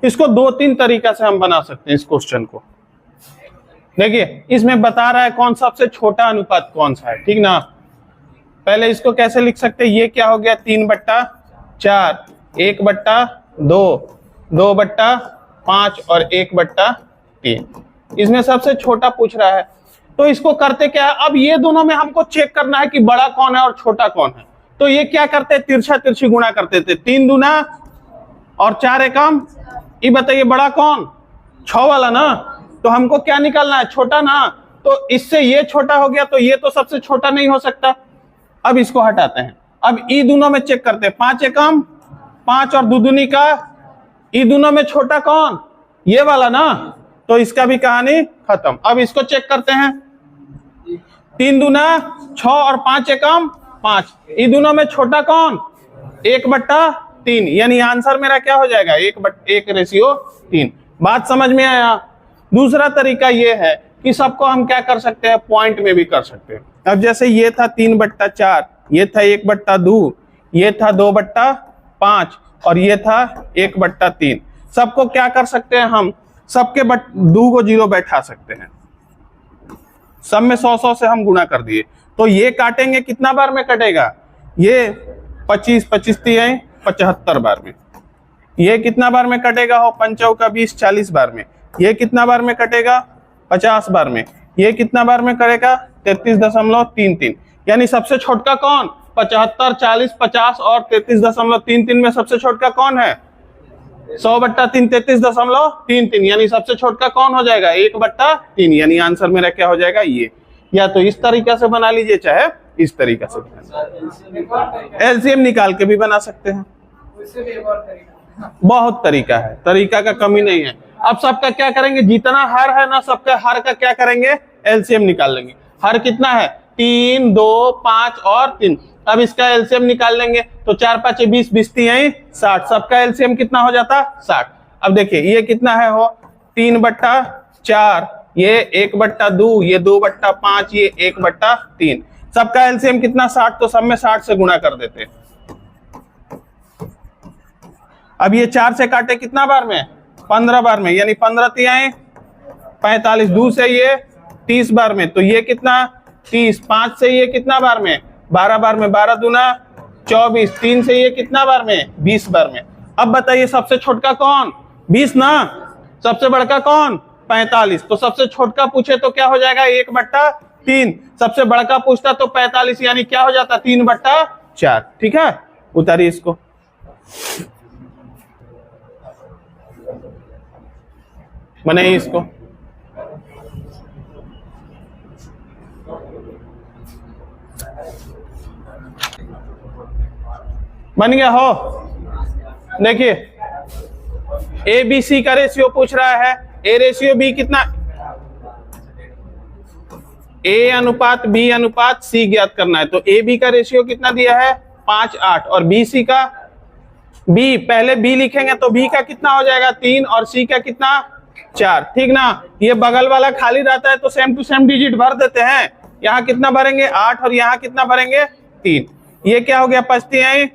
इसको 2-3 तरीका से हम बना सकते हैं इस क्वेश्चन को। देखिए इसमें बता रहा है कौन सबसे छोटा अनुपात कौन सा है, ठीक ना। पहले इसको कैसे लिख सकते हैं, ये क्या हो गया 3/4, 1/2, 2/5 और 1/3। इसमें सबसे छोटा पूछ रहा है, तो इसको करते क्या है, अब ये दोनों में हमको चेक करना है कि बड़ा कौन है और छोटा कौन है। तो ये क्या करते हैं, तिरछा तिरछी गुणा करते थे, 3 दूना और 4 एकम। ये बताइए बड़ा कौन, 6 वाला ना। तो हमको क्या निकालना है, छोटा ना। तो इससे ये छोटा हो गया, तो ये तो सबसे छोटा नहीं हो सकता। अब इसको हटाते हैं, अब ई दोनों में चेक करते हैं, 5 एकम 5 और 2 दूनी का, ई दोनों में छोटा कौन, ये वाला ना। तो इसका भी कहानी खत्म। अब इसको चेक करते हैं, 3 दूना 6 और 5 एकम 5, ई दोनों में छोटा कौन, 1/3। यानी आंसर मेरा क्या हो जाएगा, 1/1:3। बात समझ में आया। दूसरा तरीका ये है कि सबको हम क्या कर सकते हैं, पॉइंट में भी कर सकते हैं। अब जैसे ये था 3/4, ये था 1/2, ये था 2/5 और ये था 1/3। सबको क्या कर सकते हैं हम, सबके 2 को 0 बैठा सकते हैं। सब में 100-100 से हम गुणा कर दिए, तो ये काटेंगे कितना बार में कटेगा, ये 25 3 75 बार में। ये कितना बार में कटेगा हो, 5 चौका 20 40 बार में। ये कितना बार में कटेगा, 50 बार में। ये कितना बार में करेगा, 33.33। यानी सबसे छोटा कौन, 75 40 50 और 33.33 में सबसे छोटा कौन है, 100/3 33.33। यानी सबसे छोटा कौन हो जाएगा, 1/3। यानी आंसर मेरा क्या हो जाएगा, ये। या तो इस तरीका से बना लीजिए, चाहे इस तरीका से बना। एलसीएम निकाल के भी बना सकते हैं, बहुत तरीका है, तरीका का कमी नहीं है। अब सबका क्या करेंगे, जितना हर है ना, सबका हर का क्या करेंगे, एलसीएम निकाल लेंगे। हर कितना है, 3 2 5 और 3। अब इसका एलसीएम निकाल लेंगे, तो 4 5 20 20 3 60। सबका एलसीएम कितना हो जाता, 60। अब देखिए ये कितना है हो, 3/4, ये 1/2, ये 2/5, ये 1/3। सबका एलसीएम कितना, 60। तो सब में 60 से गुणा कर देते हैं। अब ये 4 से काटे कितना बार में, 15 बार में। यानी 15 3 45, 2 से ये 30 बार में। तो ये कितना 30, 5 से ये कितना बार में, 12 बार में। 12 दूना 24, 3 से ये कितना बार में, 20 बार में। अब बताइए सबसे छोटा कौन, 20 ना। सबसे बड़का कौन, 45। तो सबसे छोटा पूछे तो क्या हो जाएगा, 1/3। सबसे बड़का पूछता तो 45, यानी क्या हो जाता, 3/4। ठीक है, उतारिए इसको। बनाइए इसको। बन गया हो। देखिए ए बी सी का रेशियो पूछ रहा है, ए रेशियो बी कितना, ए अनुपात बी अनुपात सी ज्ञात करना है। तो ए बी का रेशियो कितना दिया है, 5 8 और बी सी का, बी पहले बी लिखेंगे तो बी का कितना हो जाएगा, 3 और सी का कितना, 4। ठीक ना। ये बगल वाला खाली रहता है तो सेम टू सेम डिजिट भर देते हैं। यहाँ कितना भरेंगे, 8 और यहाँ कितना भरेंगे, 3। ये क्या हो गया, 5 3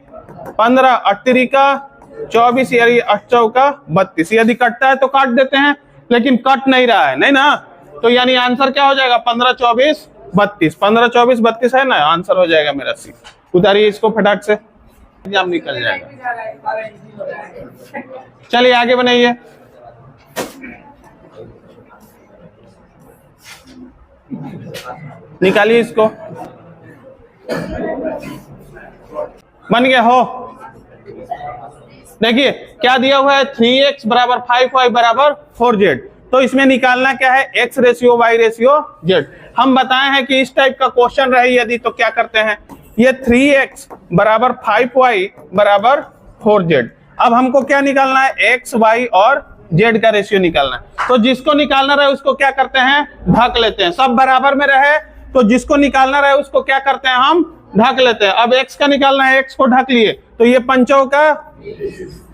15, 8 3 का 24, यानी 8 चौका 32। यदि कटता है तो काट देते हैं, लेकिन कट नहीं रहा है, नहीं ना। तो यानी आंसर क्या हो जाएगा, 15 24 32। 15 24 32 है ना, आंसर हो जाएगा मेरा सी। उतारिए इसको फटाक से, एग्जाम निकल जाएगा। चलिए आगे बनाइए। निकालिए इसको। बन गया हो। देखिए क्या दिया हुआ है, 3x बराबर 5y बराबर 4z। तो इसमें निकालना क्या है, x ratio y ratio z। हम बताए हैं कि इस टाइप का क्वेश्चन रहे यदि तो क्या करते हैं, ये 3x बराबर 5y बराबर 4z। अब हमको क्या निकालना है, x y और z का रेशियो निकालना है। तो जिसको निकालना रहे उसको क्या करते हैं, ढक लेते हैं। सब बराबर में रहे तो जिसको निकालना रहे उसको क्या करते हैं, हम ढक लेते हैं। अब x का निकालना है, x को ढक लिए तो ये 5 का,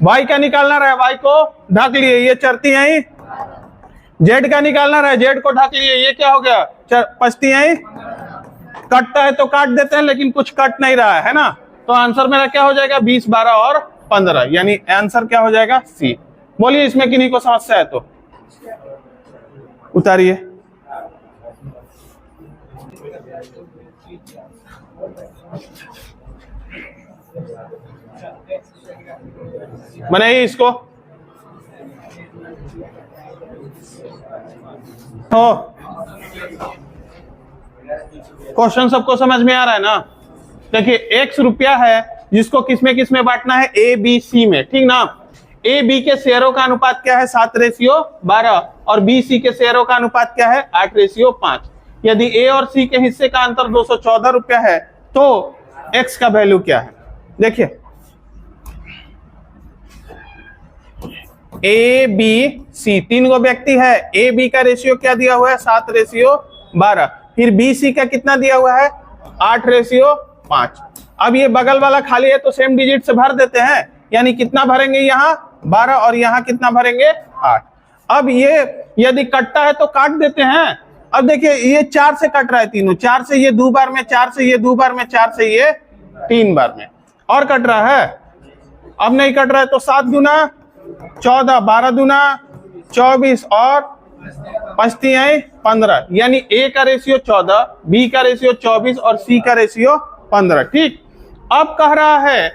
y का निकालना रहे y को ढक लिए, ये 4 3 z का निकालना रहे z को ढक लिए, ये क्या हो गया 5 3 कटता है तो काट देते हैं, लेकिन कुछ कट नहीं रहा है ना। तो आंसर मेरा क्या हो जाएगा, 20 12 और 15, यानी आंसर क्या हो जाएगा सी। बोलिए इसमें किन्हीं को समस्या है तो उतारिए। बनाइए इसको। हो क्वेश्चन सबको समझ में आ रहा है ना? देखिए x रुपया है जिसको किसमें बांटना है, ए बी सी में, ठीक ना। ए बी के शेयरों का अनुपात क्या है 7:12 और बी सी के शेयरों का अनुपात क्या है 8:5। यदि ए और सी के हिस्से का अंतर 214 रुपया है तो x का वैल्यू क्या है? देखिए ए बी सी 3 गो व्यक्ति है, ए बी का रेशियो क्या दिया हुआ है 7:12, फिर बी सी का कितना दिया हुआ है 8:5। अब ये बगल वाला खाली है तो सेम डिजिट से भर देते हैं, यानी कितना भरेंगे यहाँ 12 और यहाँ कितना भरेंगे 8। अब ये यदि कटता है तो काट देते हैं। अब देखिए ये 4 से कट रहा है तीनों, 4 से ये 2 बार में, 4 से ये 2 बार में, 4 से ये 3 बार में, और कट रहा है। अब नहीं कट रहा है तो 7 गुना 14, 12 दुना 24 और 15, यानी ए का रेशियो 14, बी का रेशियो 24 और सी का रेशियो 15। ठीक, अब कह रहा है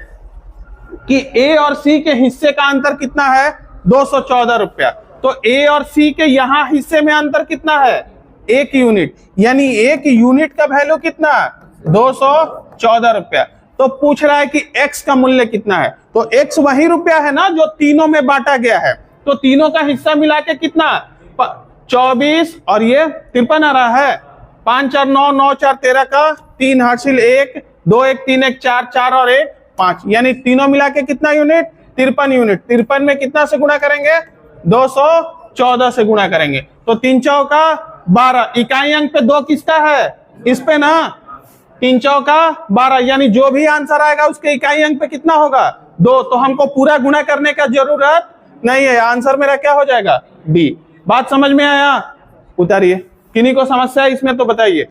कि ए और सी के हिस्से का अंतर कितना है 214 रुपया। तो ए और सी के यहां हिस्से में अंतर कितना है 1 यूनिट, यानी 1 यूनिट का वैल्यू कितना 214 रुपया। तो पूछ रहा है कि x का मूल्य कितना है, तो x वही रुपया है ना जो तीनों में बांटा गया है, तो तीनों का हिस्सा मिला के कितना 24 और ये 53 आ रहा है। 5 4 9 9 4 13 का 3 हासिल 1 2 1 3 1 4 4 और 1 5, यानी तीनों मिला के कितना यूनिट 53 यूनिट। 53 में कितना से गुणा करेंगे 214 से गुणा करेंगे, तो 3 चौका 12, इकाई अंक पे 2 किसका है इस पे ना, 3 चौका 12, यानी जो भी आंसर आएगा उसके इकाई अंक पे कितना होगा 2। तो हमको पूरा गुणा करने का जरूरत नहीं है, आंसर मेरा क्या हो जाएगा डी। बात समझ में आया? उतारिए। किन्हीं को समस्या है इसमें तो बताइए।